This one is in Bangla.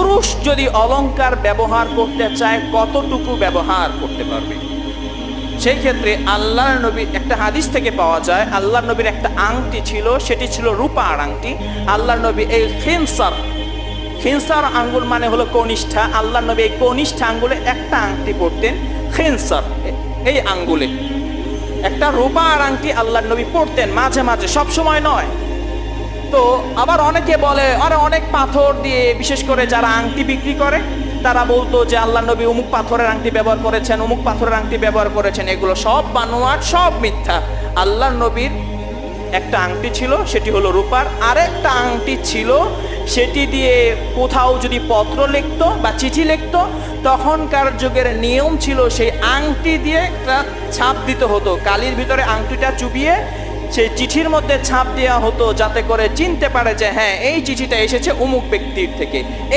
পুরুষ যদি অলংকার ব্যবহার করতে চায় কতটুকু ব্যবহার করতে পারবে? সেই ক্ষেত্রে আল্লাহর নবী, একটা হাদিস থেকে পাওয়া যায়, আল্লাহর নবীর একটা আংটি ছিল, সেটি ছিল রূপার আংটি। আল্লাহর নবী এই খিনসার আঙ্গুল মানে হলো কনিষ্ঠা, আল্লাহর নবী এই কনিষ্ঠা আঙ্গুলে একটা আংটি পরতেন, খিনসার এই আঙ্গুলে একটা রূপার আংটি আল্লাহর নবী পরতেন মাঝে মাঝে, সব সময় নয়। তো আবার অনেকে বলে আরে অনেক পাথর দিয়ে, বিশেষ করে যারা আংটি বিক্রি করে তারা বলতো যে আল্লাহ নবী অমুক পাথরের আংটি ব্যবহার করেছেন, অমুক পাথরের আংটি ব্যবহার করেছেন। এগুলো সব বানোয়াট, সব মিথ্যা। আল্লাহর নবীর একটা আংটি ছিল, সেটি হলো রূপার। আরেকটা আংটি ছিল, সেটি দিয়ে কোথাও যদি পত্র লিখতো বা চিঠি লিখতো, তখনকার যুগের নিয়ম ছিল সেই আংটি দিয়ে একটা ছাপ দিতে হতো, কালির ভিতরে আংটিটা চুবিয়ে সেই চিঠির মধ্যে ছাপ দেওয়া হতো, যাতে করে চিনতে পারে যে হ্যাঁ এই চিঠিটা এসেছে অমুক ব্যক্তির থেকে।